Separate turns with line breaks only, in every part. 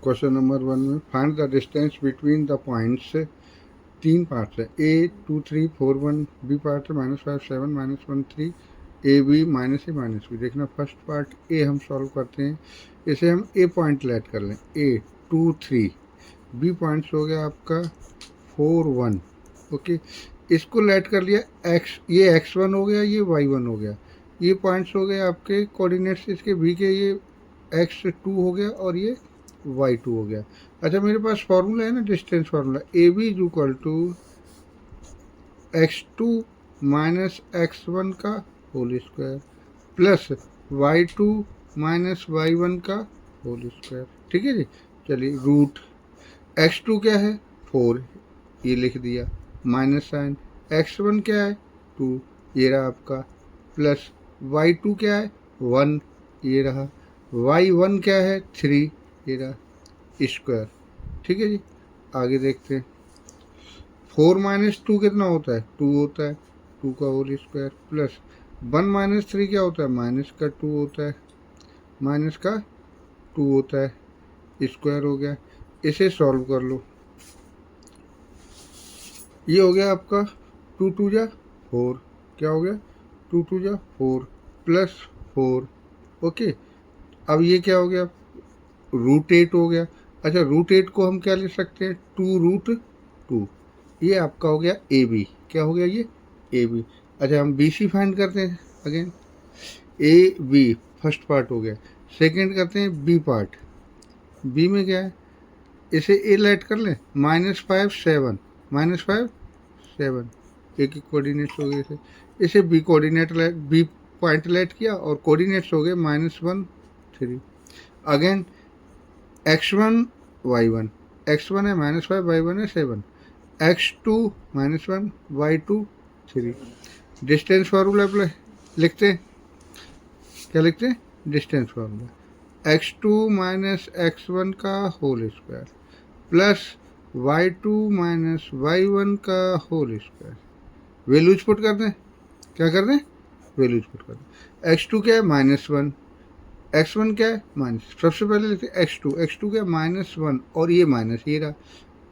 Question number 1 में find the distance between the points. 3 parts है, ए 2 3 4 1, B part है -5 7 -1 3, A B -a -b। देखना first part A हम solve करते हैं, इसे हम ए पॉइंट लेट कर लें, ए 2 3, बी पॉइंट्स हो गया आपका 4 1। ओके, इसको लेट कर लिया एक्स, ये x1 हो गया, ये y1 हो गया, ये पॉइंट्स हो गए आपके कोऑर्डिनेट्स इसके बी के, ये x2 हो गया और ये y2 हो गया। अच्छा, मेरे पास फॉर्मूला है ना, distance formula, A B is equal to x2 minus x1 का whole square plus y2 minus y1 का होल स्क्वायर। ठीक है जी, चलिए रूट x2 क्या है 4, ये लिख दिया, माइनस साइन, x1 क्या है 2, ये रहा आपका, प्लस y2 क्या है 1, ये रहा, y1 क्या है 3, ये रहा, स्क्वायर। ठीक है जी, आगे देखते हैं। 4 माइनस 2 कितना होता है 2 होता है, 2 का होल स्क्वायर प्लस 1 माइनस 3 क्या होता है माइनस का 2 होता है, माइनस का 2 होता है, स्क्वायर हो गया। इसे सॉल्व कर लो, ये हो गया आपका 2 2 जा 4, क्या हो गया 2 2 जा 4 प्लस 4। ओके, अब ये क्या हो गया √8 हो गया। अच्छा, √8 को हम क्या ले सकते हैं 2√2, ये आपका हो गया ए बी, क्या हो गया ये ए बी। अच्छा, हम बी सी फाइंड करते हैं again, A B first part हो गया, सेकंड करते हैं बी पार्ट, बी में क्या है, इसे ए लेट कर लें, -5 7 -5 7, एक एक कोऑर्डिनेट्स हो गए इसे B coordinate let, B point let किया और कोऑर्डिनेट्स हो गए -1 3। अगेन x1 y1, x1 है -5, y1 है 7, x2 -1 y2 3। Distance formula apply लिखते हैं, क्या लिखते हैं distance formula, x2 minus x1 का whole square plus y2 minus y1 का होल स्क्वायर। वैल्यूज पुट कर दें, क्या कर दें वैल्यूज पुट कर दें। x2 क्या है -1, x1 क्या है माइनस, सबसे पहले लिखते हैं x2 क्या है -1 और ये माइनस, ये रहा,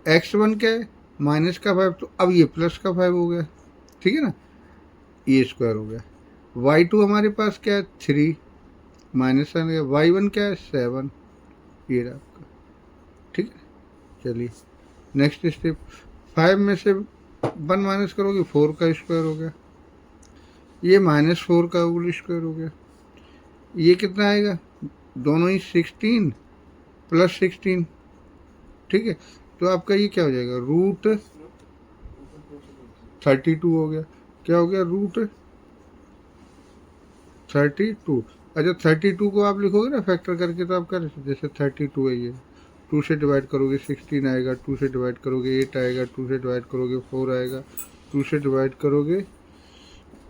x1 क्या है माइनस का 5, तो अब ये प्लस का 5 हो गया, ठीक है ना, ये स्क्वायर हो गया। y2 हमारे पास क्या है 3 माइनस आ गया, y1 क्या है 7, ये रहा आपका। ठीक है, चलिए नेक्स्ट स्टेप, 5 में से 1 माइनस करोगे 4 का स्क्वायर हो गया, ये -4 का होल स्क्वायर हो गया, ये कितना आएगा दोनों ही 16 प्लस 16। ठीक है, तो आपका ये क्या हो जाएगा √32 हो गया, क्या हो गया √32। अच्छा, 32 को आप लिखोगे ना फैक्टर करके, तो आप क्या लिखोगे, जैसे 32 है ये, 2 से डिवाइड करोगे 16 आएगा, 2 से डिवाइड करोगे 8 आएगा, 2 से डिवाइड करोगे 4 आएगा, 2 से डिवाइड करोगे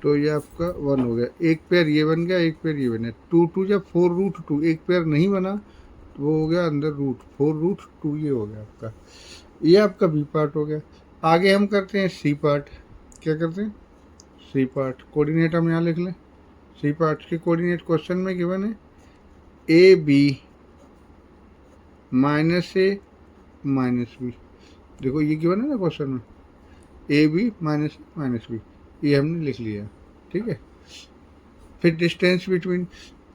तो ये आपका 1 हो गया, एक पेयर ये बन गया, एक पेयर ये बना, 2 2 जब 4√2, एक पेयर नहीं बना तो वो हो गया अंदर √4√2, ये हो गया आपका, ये आपका बी पार्ट हो गया। आगे हम करते हैं सी पार्ट, क्या करते हैं सी पार्ट, कोऑर्डिनेट हम यहाँ लिख लें, सी पार्ट के कोऑर्डिनेट क्वेश्चन में गिवन है ए बी -a -b। देखो ये गिवन है ना क्वेश्चन में, ए बी -b, ये हमने लिख लिया। ठीक है, फिर डिस्टेंस बिटवीन,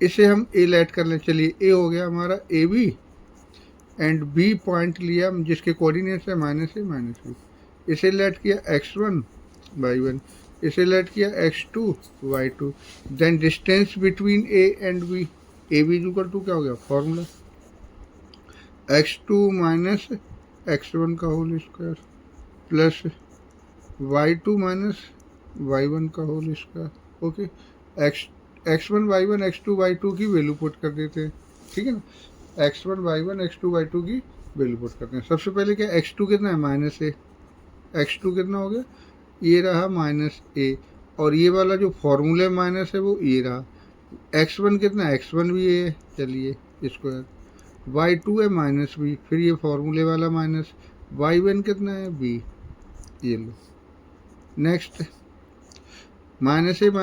इसे हम ए लेट कर लें, चलिए ए हो गया हमारा A B and B point लिया जिसके कोऑर्डिनेट्स है -a -b, इसे लेट किया x1 y1, इसे लेट किया x2 y2, then distance between A and B, A B equal to क्या हो गया फॉर्मूला, x2 माइनस x1 का whole square plus y2 minus y1 का whole square. Okay, x1 y1 x2 y2 की value put कर देते हैं, ठीक है ना, x1 y1 x2 y2 की वैल्यू पुट करते हैं। सबसे पहले क्या x2 कितना है -a, x2 कितना हो गया, ये रहा -a, और ये वाला जो फॉर्मूले माइनस है वो ये रहा, x1 कितना है x1 भी ये है, चलिए स्क्वायर, y2 है -b, फिर ये फॉर्मूले वाला माइनस, y1 कितना है b, ये लो। Next -a -a -2a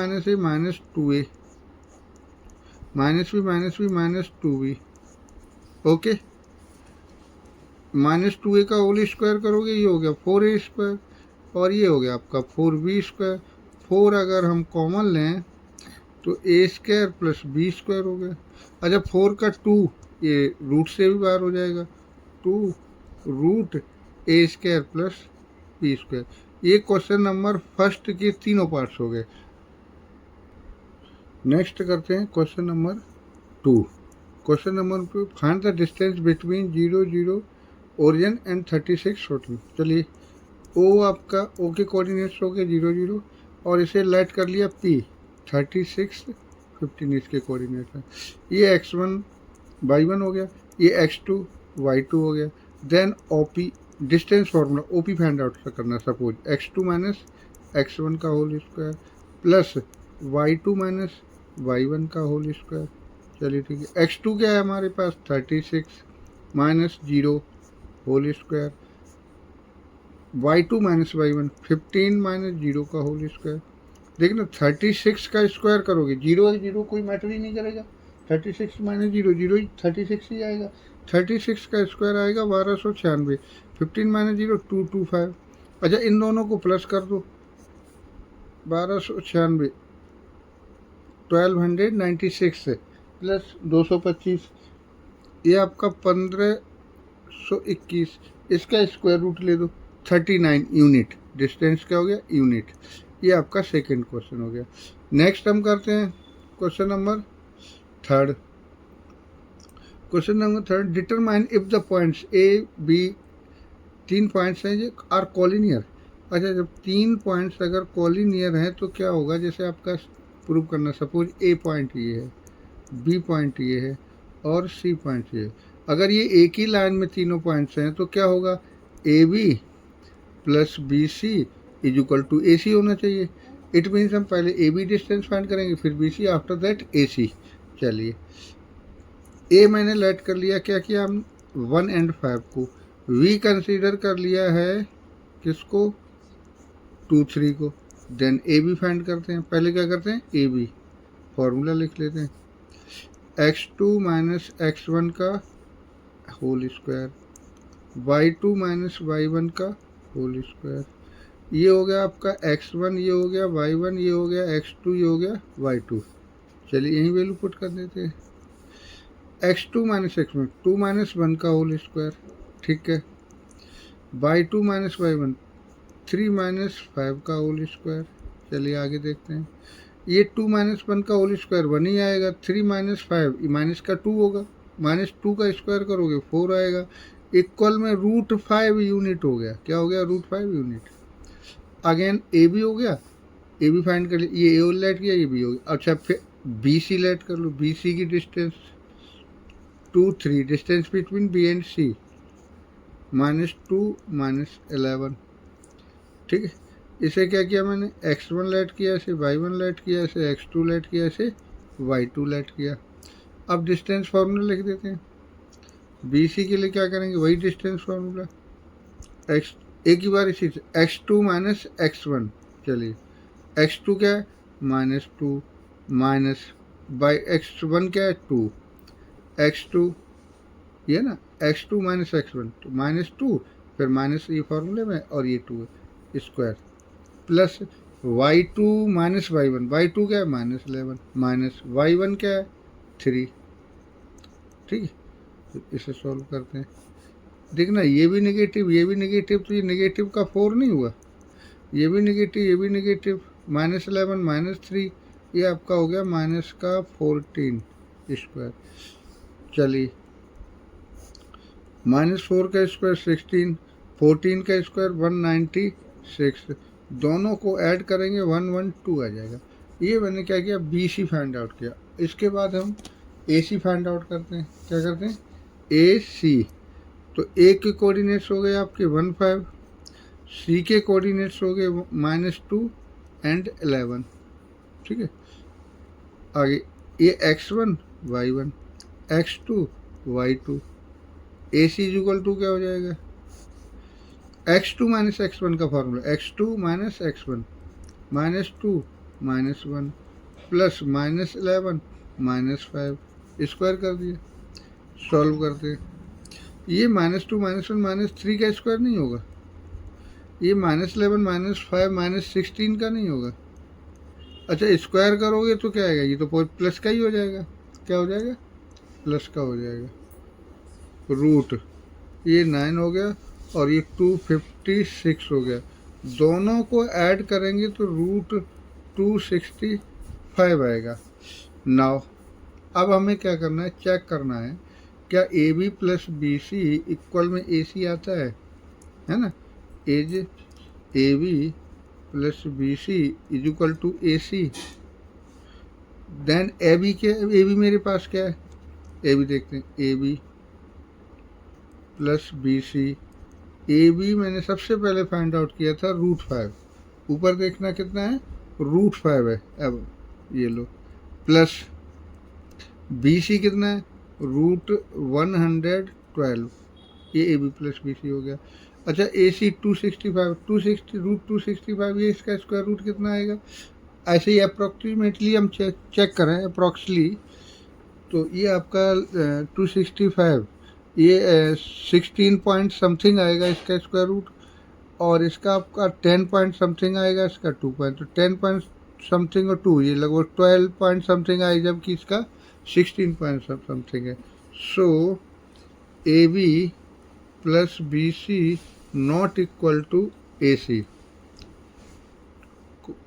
-b -b -2b। Okay, minus 2a का होल स्क्वायर करोगे, ये हो गया 4a स्क्वायर, और ये हो गया आपका 4b स्क्वायर। 4 अगर हम कॉमन लें तो a square plus b square हो गया। अच्छा 4 का 2 ये रूट से भी बाहर हो जाएगा, 2 root a square plus b square. ये क्वेश्चन नंबर फर्स्ट के तीनों पार्ट्स हो गए। नेक्स्ट करते हैं question number 2। Question number 2, find the distance between 0 0 origin and 36 14। चलिए ओ आपका ओ के कोऑर्डिनेट्स हो गए 0 0, और इसे लेट कर लिया p 36 15 इसके कोऑर्डिनेट है। ये x1 y1 हो गया, ये x2 y2 हो गया। Then OP distance formula OP find out करना। सपोज x2 माइनस x1 का whole square plus y2 minus y1 का होल स्क्वायर। चलिए ठीक है, x2 क्या है हमारे पास 36 minus 0 whole square, y2 minus y1 15 minus 0 का होल स्क्वायर। देखिए ना 36 का स्क्वायर करोगे, 0 है 0 कोई मैटर ही नहीं करेगा, 36 माइनस 0 0 ही 36 ही आएगा। 36 का स्क्वायर आएगा 1296, 15 माइनस 0 225। अच्छा इन दोनों को प्लस कर दो, 1296 1296 प्लस 225, ये आपका 1521। इसका स्क्वायर रूट ले दो 39 यूनिट। डिस्टेंस क्या हो गया, यूनिट। ये आपका सेकंड क्वेश्चन हो गया। नेक्स्ट हम करते हैं question number 3। Question number 3, determine if the points A B, 3 points हैं जो आर कॉलिनियर। अच्छा जब 3 पॉइंट्स अगर कॉलिनियर हैं तो क्या होगा, जैसे आपका प्रूव करना। सपोज ए पॉइंट ये है, बी पॉइंट ये है और सी पॉइंट ये है। अगर ये एक ही लाइन में तीनों पॉइंट्स हैं तो क्या होगा, A B plus B C is equal to A C होना चाहिए। इट मीन्स हम पहले ए बी डिस्टेंस फाइंड करेंगे, फिर B C, after that A सी। चलिए ए मैंने लेट कर लिया, क्या किया हम 1 and 5 को। वी कंसीडर कर लिया है किसको, 2 3 को। देन ए बी फाइंड करते हैं। पहले क्या करते हैं, ए बी फॉर्मूला लिख लेते हैं, x2 माइनस x1 का whole square, y2 minus y1 का होल स्क्वायर। ये हो गया आपका x1, ये हो गया y1, ये हो गया x2, ये हो गया y2। चलिए यही वैल्यू पुट कर देते हैं। x2 माइनस x1 2 माइनस 1 का होल स्क्वायर, ठीक है। y2 माइनस y1 3 माइनस 5 का होल स्क्वायर। चलिए आगे देखते हैं। ये 2 माइनस 1 का होल स्क्वायर 1 ही आएगा, 3 माइनस 5 माइनस का 2 होगा, माइनस 2 का स्क्वायर करोगे 4 आएगा। इक्वल में रूट 5 यूनिट हो गया, क्या हो गया, root 5 unit. Again A B हो गया, ए बी फाइंड कर लिया, ये ए लेट किया, ये बी हो गया। अच्छा फिर बी सी लेट कर लो, बी सी की distance 2 3, distance between B and C -2 -11, ठीक है। इसे क्या किया मैंने, x1 लेट किया, इसे y1 लेट किया, इसे x2 लेट किया, इसे y2 लेट किया। अब डिस्टेंस फार्मूला लिख देते हैं। बी सी के लिए क्या करेंगे, वही डिस्टेंस फार्मूला, x एक ही बार इसी से x2 माइनस x1। चलिए x2 क्या है, -2 माइनस बाई x1 क्या है 2, x2 ये ना x2 माइनस x1 तो -2, फिर माइनस ये फार्मूले में और ये 2 है square, plus y2 minus y1, y2 क्या है -11 माइनस y1 क्या है 3, ठीक है। तो इसे सॉल्व करते हैं। देखना ये भी नेगेटिव, ये भी नेगेटिव, तो ये नेगेटिव का 4 नहीं हुआ, ये भी नेगेटिव, ये भी नेगेटिव, -11 -3, ये आपका हो गया माइनस का 14 स्क्वायर। चलिए -4 का स्क्वायर 16, 14 का स्क्वायर 196, दोनों को ऐड करेंगे 112 आ जाएगा। ये मैंने क्या किया, बी सी फाइंड आउट किया। इसके बाद हम ए सी फाइंड आउट करते हैं। क्या करते हैं, ए सी। तो ए के कोऑर्डिनेट्स हो गए आपके 1 5, सी के कोऑर्डिनेट्स हो गए -2 एंड 11, ठीक है। आगे ये x1 y1 x2 y2, A C is equal to क्या हो जाएगा, x2 माइनस x1 का formula, x2 minus x1 -2 -1 plus -11 -5 square कर दिए। सॉल्व करते हैं। ये -2 -1 -3 का स्क्वायर नहीं होगा, ये -11 -5 -16 का नहीं होगा। अच्छा स्क्वायर करोगे तो क्या आएगा, ये तो प्लस का ही हो जाएगा। क्या हो जाएगा, प्लस का हो जाएगा। रूट ये 9 हो गया और ये 256 हो गया। दोनों को ऐड करेंगे तो रूट 265 आएगा। नाउ अब हमें क्या करना है, चेक करना है क्या A B plus B C equal में ए सी आता है ना। As A B plus B C is equal to A C. Then A B क्या, ए बी मेरे पास क्या है, ए बी देखते हैं, A B plus B C. A B मैंने सबसे पहले फाइंड आउट किया था √5, ऊपर देखना कितना है, √5 है। अब ये लो प्लस बी सी कितना है, √112, ये A B plus B C हो गया। अच्छा ए सी 265, 260 √265, ये इसका स्क्वायर रूट कितना आएगा। ऐसे ही अप्रॉक्सीमेटली हम चेक करें अप्रॉक्सली, तो ये आपका 265, ये 16 पॉइंट समथिंग आएगा इसका स्क्वायर रूट, और इसका आपका 10 पॉइंट समथिंग आएगा, इसका 2 पॉइंट, तो 10 पॉइंट समथिंग और 2, ये लगभग 12 पॉइंट समथिंग आएगा, जबकि इसका 16 पॉइंट समथिंग है। So A B plus B C not equal to A C.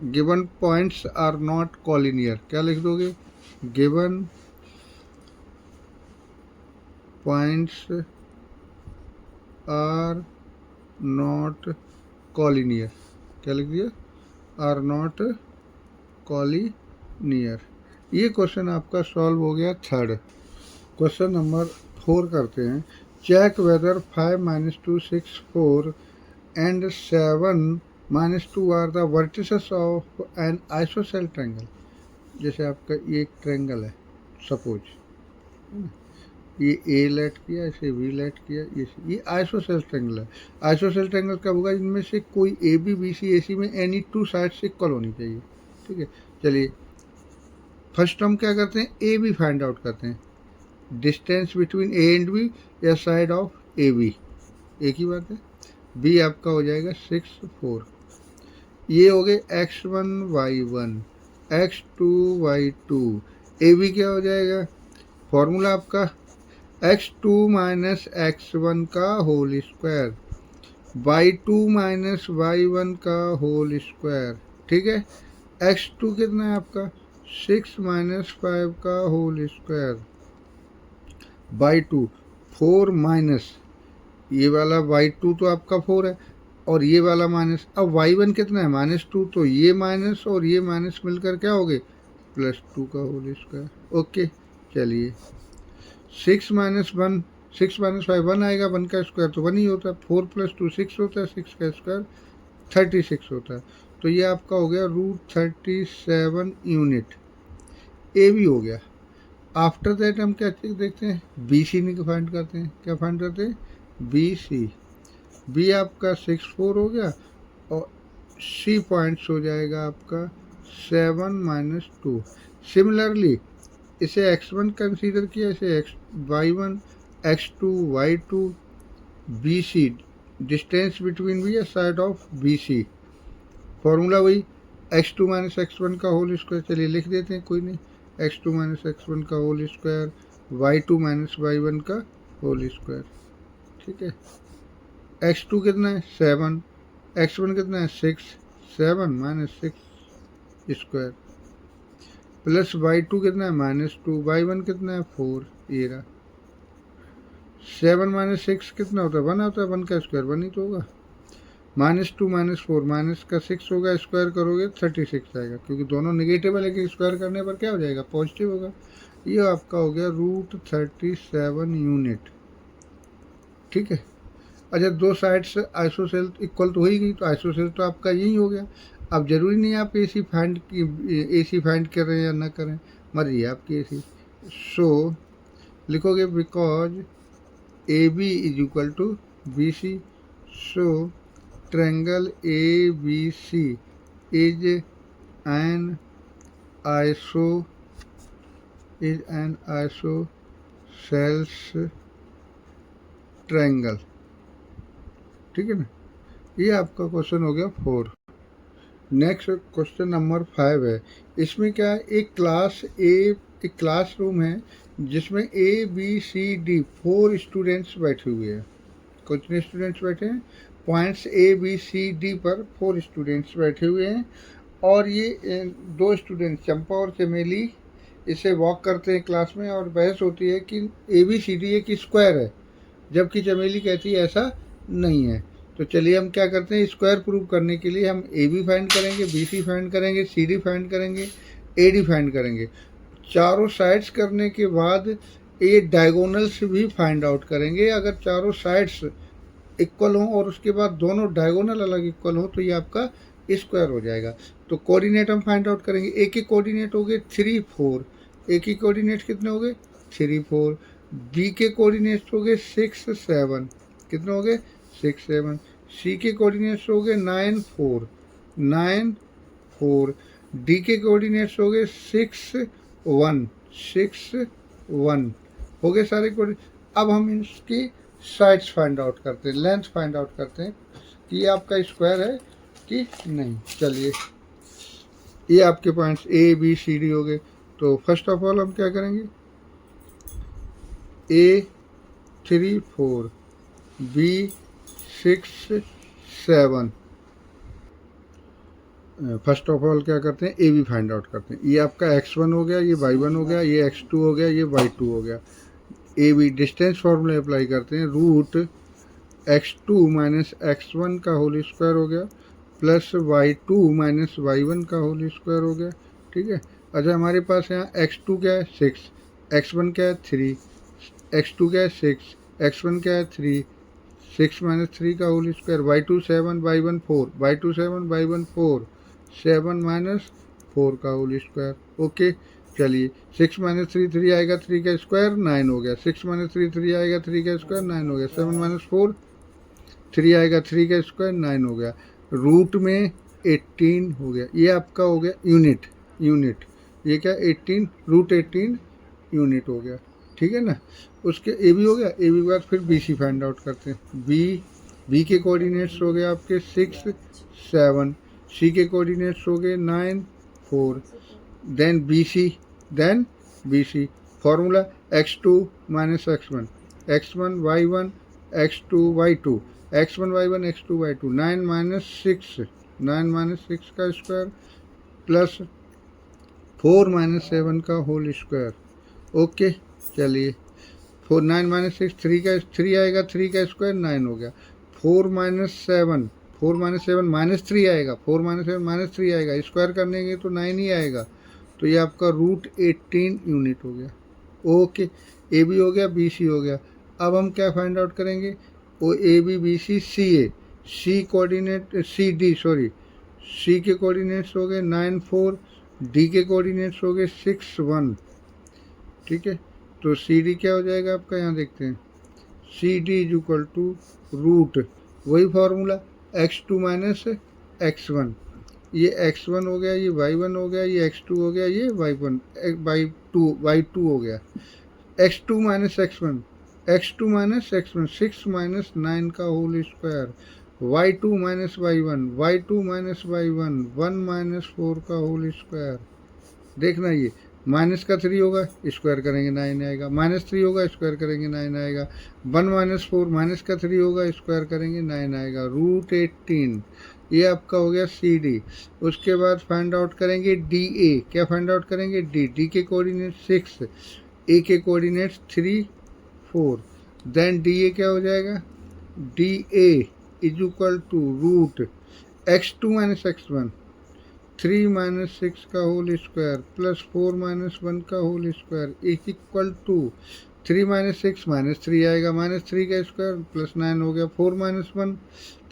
Given points are not collinear, क्या लिख दोगे, given points are not collinear, क्या लिख दिया, आर नॉट कॉलिनियर। ये क्वेश्चन आपका सॉल्व हो गया थर्ड। क्वेश्चन नंबर 4 करते हैं। Check whether 5 - 2 6 4 and 7 - 2 are the vertices of an isosceles triangle. जैसे आपका ये एक ट्रायंगल है सपोज, ये ए लेट किया, इसे बी लेट किया, ये आइसोसेल ट्रायंगल है। आइसोसेल ट्रायंगल कब होगा, इनमें से कोई ए बी बी सी ए सी में एनी 2 साइड्स इक्वल होनी चाहिए। ठीक है, चलिए फर्स्ट हम क्या करते हैं, ए बी फाइंड आउट करते हैं, distance between A and B या साइड ऑफ ए बी, एक ही बात है। बी आपका हो जाएगा 6 4, ये हो गए x1 y1 x2 y2। ए बी क्या हो जाएगा, फॉर्मूला आपका x2 - x1 का होल स्क्वायर, y2 - y1 का होल स्क्वायर। ठीक है, x2 कितना है आपका 6 - 5 का होल स्क्वायर, y2 4 माइनस ये वाला y2 तो आपका 4 है और ये वाला माइनस। अब y1 कितना है -2, तो ये माइनस और ये माइनस मिलकर क्या हो गए +2 का होल स्क्वायर। ओके चलिए 6 - 1 6 - 5 1 आएगा, 1 का स्क्वायर तो 1 ही होता है, 4 + 2 6 होता है, 6 का स्क्वायर 36 होता है। तो ये आपका हो गया √37 यूनिट। ए भी हो गया। आफ्टर दैट हम क्या देखते हैं, बी सी फाइंड करते हैं। क्या फाइंड करते हैं, बी सी। बी आपका 6 4 हो गया और सी पॉइंट्स हो जाएगा आपका 7 - 2। सिमिलरली इसे x1 कंसीडर किया, इसे y1 x2 y2 B C, distance between B या side of B C, formula वही x2 - x1 का होल स्क्वायर। चलिए लिख देते हैं, कोई नहीं, x2 - x1 का होल स्क्वायर, y2 - y1 का होल स्क्वायर। ठीक है, x2 कितना है 7, x1 कितना है 6, 7 - 6 स्क्वायर, प्लस y2 कितना है -2, y1 कितना है 4, ये रहा। 7 - 6 कितना होता है 1 होता है, 1 का स्क्वायर 1 ही तो होगा। -2 - 4 माइनस का 6 होगा, स्क्वायर करोगे 36 आएगा, क्योंकि दोनों निगेटिव है, लेकिन स्क्वायर करने पर क्या हो जाएगा पॉजिटिव होगा। ये आपका हो गया √37 यूनिट। ठीक है, अच्छा दो साइड से आइसोसेल इक्वल तो हो ही गई, तो आइसोसेल तो आपका यही हो गया। अब जरूरी नहीं आप ए सी फाइंड कर रहे हैं या ना करें, मर्जी है आपकी ए सी। सो लिखोगे because A B is equal to B C, so triangle A B C is an isosceles triangle, ठीक है ना। ये आपका क्वेश्चन हो गया 4। नेक्स्ट क्वेश्चन नंबर 5 है। इसमें क्या है, एक क्लासरूम है जिसमें ABCD 4 स्टूडेंट्स बैठे हुए हैं। कितने स्टूडेंट्स बैठे हैं? पॉइंट्स ABCD पर 4 स्टूडेंट्स बैठे हुए हैं। और ये 2 स्टूडेंट चंपा और चमेली इसे वॉक करते हैं क्लास में, और बहस होती है कि ABCD एक स्क्वायर है, जबकि चमेली कहती है ऐसा नहीं है। तो चलिए हम क्या करते हैं, स्क्वायर प्रूव करने के लिए हम AB फाइंड करेंगे, BC फाइंड करेंगे, CD फाइंड करेंगे, AD फाइंड करेंगे। चारों साइड्स करने के बाद ये डायगोनल्स भी फाइंड आउट करेंगे। अगर चारों साइड्स इक्वल हों और उसके बाद दोनों डायगोनल अलग इक्वल हो तो ये आपका स्क्वायर हो जाएगा। तो कोऑर्डिनेट हम फाइंड आउट करेंगे। ए के कोऑर्डिनेट हो गए 3, 4। ए के कोऑर्डिनेट कितने हो गए? 3, 4। बी के कोऑर्डिनेट्स हो गए 6, 7। कितने हो गए? 6, 7। सी के कोऑर्डिनेट्स हो गए 9, 4, 9, 4। डी के कोऑर्डिनेट्स हो गए 6, 1, 6, 1 हो गए सारे कोऑर्डिनेट। अब हम इसकी साइड्स फाइंड आउट करते हैं, लेंथ फाइंड आउट करते हैं कि ये आपका स्क्वायर है कि नहीं। चलिए, ये आपके पॉइंट्स ABCD हो गए। तो फर्स्ट ऑफ ऑल हम क्या करेंगे, A 3, 4, B 6, 7। First of all क्या करते हैं, AB फाइंड आउट करते हैं। ये आपका x1 हो गया, ये y1 हो गया, ये x2 हो गया, ये y2 हो गया। AB डिस्टेंस फॉर्मूला अप्लाई करते हैं, रूट x2 माइनस x1 का होल स्क्वायर हो गया, प्लस y2 माइनस y1 का होल स्क्वायर हो गया, ठीक है। अच्छा, हमारे पास यहाँ x2 क्या है? 6, x1 क्या है? 3, x2 क्या है? 6, x1 क्या है? 3, 6 माइनस 3 का whole square, y2 7, y1 4, y2 7, y1 4, 7 minus 4 का होल स्क्वायर। ओके, चलिए 6 माइनस 3 3 आएगा, 3 का स्क्वायर 9 हो गया। 6 माइनस 3 3 आएगा, 3 का स्क्वायर 9 हो गया। 7 माइनस 4 3 आएगा, 3 का स्क्वायर 9 हो गया। रूट में 18 हो गया। ये आपका हो गया यूनिट। ये क्या? 18, रूट 18 यूनिट हो गया, ठीक है ना। उसके AB हो गया। AB के बाद फिर BC फाइंड आउट करते हैं। बी के कोऑर्डिनेट्स हो गए आपके 6, 7। C के कोऑर्डिनेट्स हो गए 9, 4। Then BC formula x2 minus x1, x1 y1, x2 y2, x1 y1, x2 y2। 9 minus 6 का स्क्वायर, प्लस 4 माइनस 7 का होल स्क्वायर। ओके, चलिए 9 माइनस 6 3 आएगा, 3 का स्क्वायर 9 हो गया। 4 माइनस 7 माइनस 3 आएगा, 4 माइनस 7 माइनस 3 आएगा, स्क्वायर करने के तो 9 ही आएगा। तो ये आपका रूट 18 यूनिट हो गया। ओके, AB हो गया, BC हो गया। अब हम क्या फाइंड आउट करेंगे, वो AB BC CA, C के कोऑर्डिनेट्स हो गए 9, 4। D के कोऑर्डिनेट्स हो गए 6, 1, ठीक है। तो CD क्या हो जाएगा आपका, यहाँ देखते हैं, CD is equal to root, वही फॉर्मूला, x2 माइनस x1। ये x1 हो गया, ये y1 हो गया, ये x2 हो गया, ये y2 हो गया। x2 माइनस x1, 6 माइनस 9 का whole square, y2 minus y1, 1 minus 4 का होल स्क्वायर। देखना, ये माइनस का 3 होगा, स्क्वायर करेंगे 9 आएगा, माइनस 3 होगा, स्क्वायर करेंगे 9 आएगा। 1 माइनस 4, माइनस का 3 होगा, स्क्वायर करेंगे 9 आएगा। रूट 18, ये आपका हो गया CD। उसके बाद फाइंड आउट करेंगे DA। क्या फाइंड आउट करेंगे? D के कोऑर्डिनेट 6, A के कोऑर्डिनेट 3, 4। देन DA क्या हो जाएगा, DA is equal to root x2 minus x1, 3 minus 6 का होल स्क्वायर, प्लस 4 माइनस 1 का whole square is equal to 3 minus 6 minus 3 आएगा, माइनस 3 का स्क्वायर, प्लस 9 हो गया। 4 माइनस 1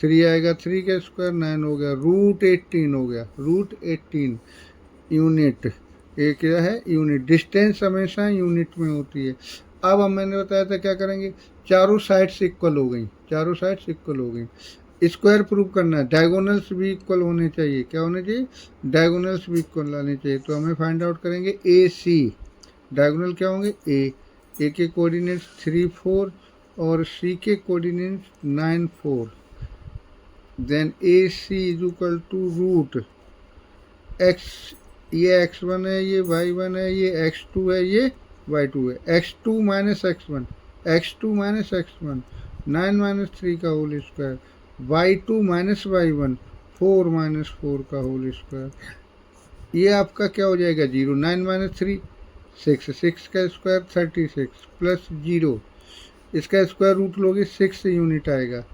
3 आएगा, 3 का स्क्वायर 9 हो गया। रूट 18 हो गया, रूट 18 यूनिट। ये क्या है? यूनिट। डिस्टेंस हमेशा यूनिट में होती है। अब हम, मैंने बताया था क्या करेंगे, चारों साइड्स इक्वल हो गई, स्क्वायर प्रूव करना है, डायगोनल्स भी इक्वल होने चाहिए। क्या होने चाहिए? डायगोनल्स भी इक्वल आने चाहिए। तो हमें फाइंड आउट करेंगे AC। डायगोनल क्या होंगे? ए के कोऑर्डिनेट्स 3, 4, और सी के coordinate 9 4, then A C is equal to root x, ये x1 है, ये y1 है, ये x2 है, ये y2 है, x2 minus x1, x2 minus x1 9 minus 3 का whole square, y2 minus y1 4 minus 4 का होल स्क्वायर। ये आपका क्या हो जाएगा 0, 9 माइनस 3 6, 6 का स्क्वायर 36 प्लस 0, इसका स्क्वायर रूट लोगे 6 यूनिट आएगा।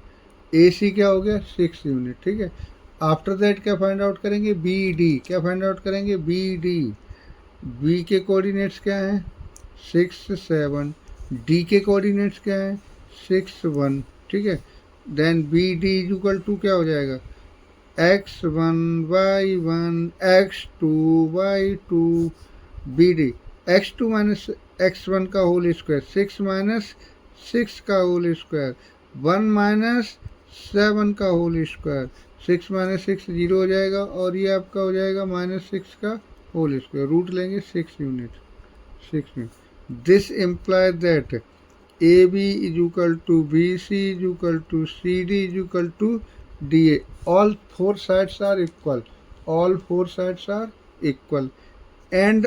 ए सी क्या हो गया 6 यूनिट, ठीक है। आफ्टर दैट क्या फाइंड आउट करेंगे बी डी, क्या फाइंड आउट करेंगे बी डी, बी के कोऑर्डिनेट्स क्या हैं 6 7, डी के कोऑर्डिनेट्स क्या हैं 6 1, ठीक है। Then B D is equal to क्या हो जाएगा x1 y1 x2 y2, B D x2 minus x1 का होल स्क्वायर 6 माइनस 6 का होल स्क्वायर 1 माइनस 7 का होल स्क्वायर, 6 माइनस 6 0 हो जाएगा और ये आपका हो जाएगा माइनस 6 का होल स्क्वायर, रूट लेंगे 6 unit, 6 unit. This imply that A B is equal to B C is equal to C D is equal to D A, all four sides are equal, all four sides are equal, and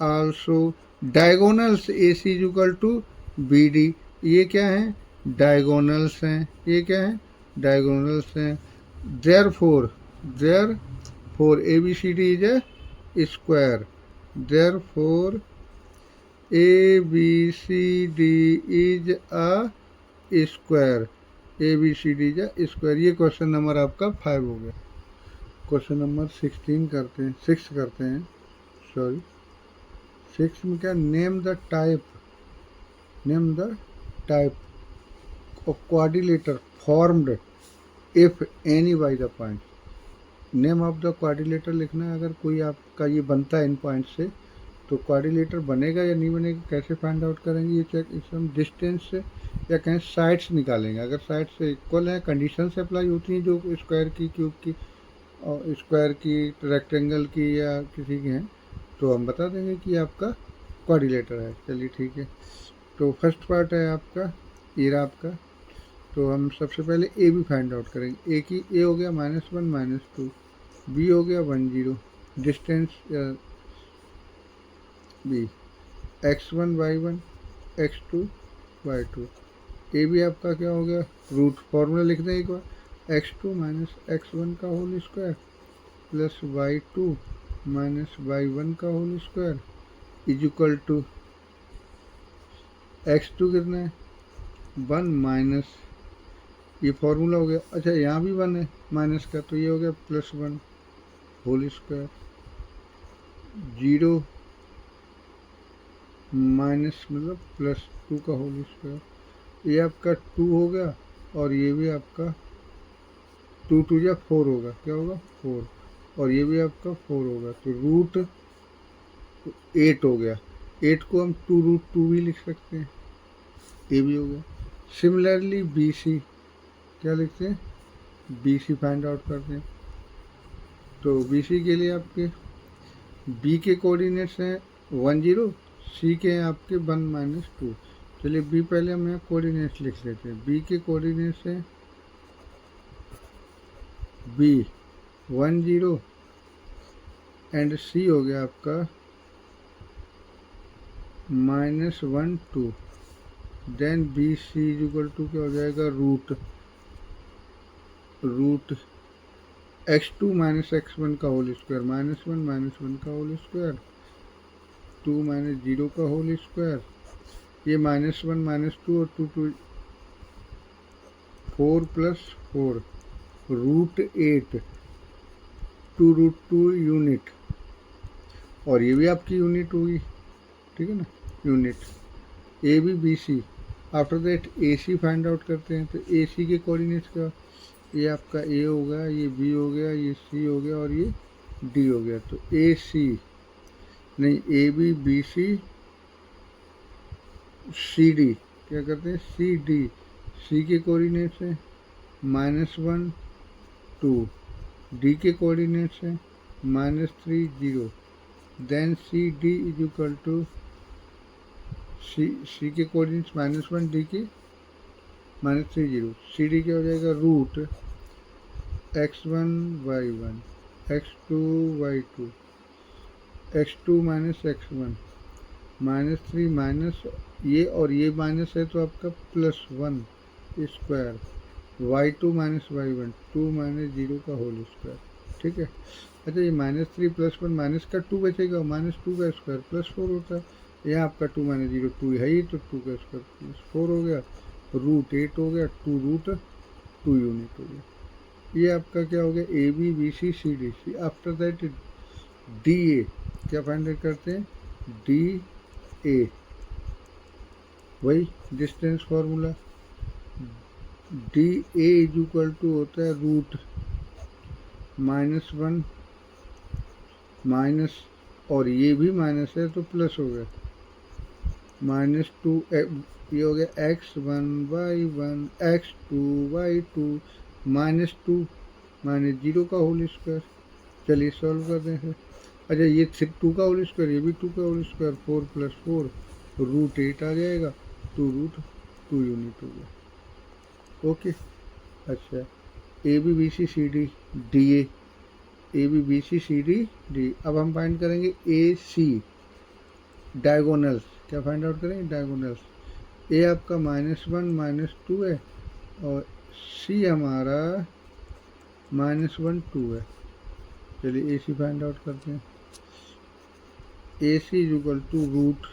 also diagonals A C is equal to B D, ये क्या है diagonals हैं, ये क्या है diagonals हैं। Therefore A B C D is a square, therefore A B C D is a square, A B C D is a square. ये question number आपका 5 हो गया। क्वेश्चन नंबर 16 करते हैं, 6 करते हैं, सॉरी 6 में क्या, name the type of quadrilateral formed if any by the point, name of the quadrilateral लिखना है। अगर कोई आपका ये बनता है इन पॉइंट से तो क्वाड्रिलेटर बनेगा या नहीं बनेगा कैसे फाइंड आउट करेंगे, ये चेक इस हम डिस्टेंस से या कहें साइड्स निकालेंगे। अगर साइड्स से इक्वल है, कंडीशन से अप्लाई होती हैं जो स्क्वायर की, क्यूब की और स्क्वायर की, रेक्टेंगल की या किसी की हैं, तो हम बता देंगे कि आपका क्वाड्रिलेटर है। चलिए ठीक है, तो फर्स्ट पार्ट है आपका ये आपका, तो हम सबसे पहले ए बी फाइंड आउट करेंगे। ए की ए हो गया -1 -2, बी हो गया 1 0, distance B x1 y1 x2 y2, A B आपका क्या हो गया रूट, फॉर्मूला लिख दें एक बार, x2 माइनस x1 का whole square plus y2 minus y1 का whole square is equal to x2 कितना है 1 माइनस, ये फॉर्मूला हो गया। अच्छा यहाँ भी 1 है माइनस का, तो ये हो गया +1 होल स्क्वायर, 0 माइनस मतलब +2 का होल स्क्वायर, ये आपका 2 हो गया और ये भी आपका 2 2 या 4 होगा, क्या होगा 4, और ये भी आपका 4 होगा, तो रूट 8 हो गया। 8 को हम 2√2 भी लिख सकते हैं, ये भी हो गया। सिमिलरली बी सी क्या लिखते हैं, बी सी फाइंड आउट करते हैं। तो बी सी के लिए आपके बी के कोऑर्डिनेट्स हैं 1 0, सी के हैं आपके 1 -2। चलिए बी पहले हम यहाँ कोऑर्डिनेट्स लिख लेते हैं। बी के कोऑर्डिनेट्स हैं बी 1 0 एंड सी हो गया आपका -1 2, then B C is equal to क्या हो जाएगा रूट x2 माइनस x1 का होल स्क्वायर, -1 -1 का होल स्क्वायर, 2 - 0 का होल स्क्वायर, ये -1 -2 और 2 2 4 + 4 √8 2√2 यूनिट, और ये भी आपकी यूनिट हुई, ठीक है ना, unit. A B B C, after that A C find out करते हैं। तो ए सी के कोऑर्डिनेट्स का, ये आपका ए हो गया, ये बी हो गया, ये सी हो गया और ये डी हो गया। तो ए सी नहीं, A B B C C D, क्या करते हैं सी डी, सी के कोऑर्डिनेट्स हैं -1 2, डी के कोऑर्डिनेट्स हैं -3 0, then C D is equal to C के कोऑर्डिनेट्स -1, डी के -3 0। सी डी क्या हो जाएगा, root x1 y1 x2 y2 x2 minus x1 -3 minus ये और ये माइनस है तो आपका +1 square y2 minus y1 2 minus 0 का होल स्क्वायर। ठीक है। अच्छा ये -3 +1 माइनस का 2 बचेगा, -2 का स्क्वायर +4 होता है। यहाँ आपका 2 माइनस 0 2 है ही, तो 2 का स्क्वायर +4 हो गया, √8 हो गया, 2 यूनिट हो गया। ये आपका क्या हो गया, A B B C C D C. After that D A क्या फाइंड आउट करते हैं, डी ए वही distance formula, D A is equal to होता है रूट -1 माइनस और ये भी माइनस है तो प्लस हो गया -2 ये हो गया x1 y1 x2 y2 -2 -0 का होल स्क्वायर। चलिए सॉल्व कर दें फिर। अच्छा ये 2 का होल स्क्वायर, ये भी 2 का होल स्क्वायर, 4 + 4 √8 आ जाएगा, 2 यूनिट हो गया। ओके। अच्छा A B B C C D D A B B C C D D. अब हम फाइंड करेंगे ए सी डायगोनल्स। क्या फाइंड आउट करेंगे, डायगोनल्स। ए आपका -1 -2 है और सी हमारा -1 2 है। चलिए ए सी फाइंड आउट करते हैं। A C is equal to root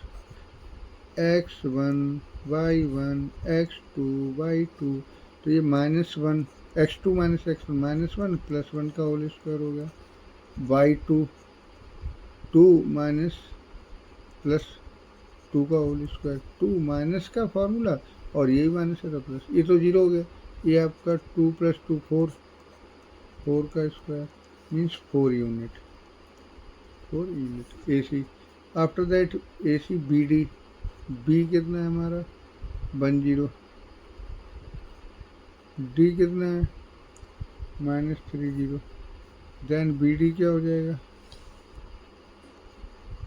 x1 y1 x2 y2, तो ये -1 x2 माइनस x1 -1 +1 का होल स्क्वायर हो गया, y2 2 माइनस +2 का होल स्क्वायर, 2 माइनस का फार्मूला और ये माइनस है तो प्लस, ये तो 0 हो गया। ये आपका 2 + 2 4 का square means 4 unit A C. After that A C B D, B कितना है हमारा 1 0, डी कितना है -3 0। देन बी डी क्या हो जाएगा,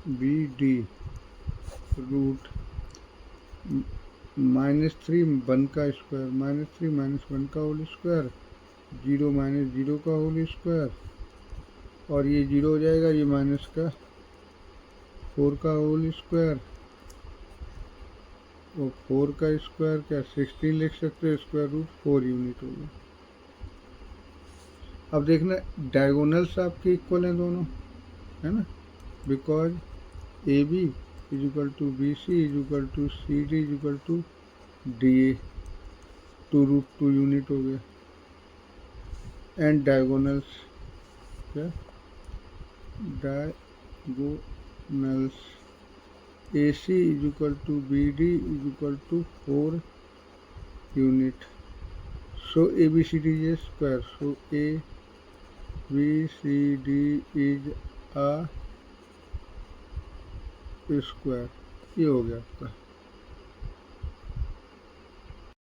बी डी रूट -3 1 का स्क्वायर, -3 -1 का होल स्क्वायर, 0 -0 का होल स्क्वायर और ये 0 हो जाएगा, ये माइनस का 4 का होल स्क्वायर और 4 का स्क्वायर क्या 16 लिख सकते हो, √4 यूनिट होगा। अब देखना डायगोनल्स आपके इक्वल हैं दोनों, है ना, because A B is equal to B C is equal to C D is equal to D A, 2√2 unit हो गया। एंड डायगोनल्स क्या, diagonals A C is equal to B D is equal to 4 unit. So A B C D is square, so A B C D is a square. ये हो गया आपका।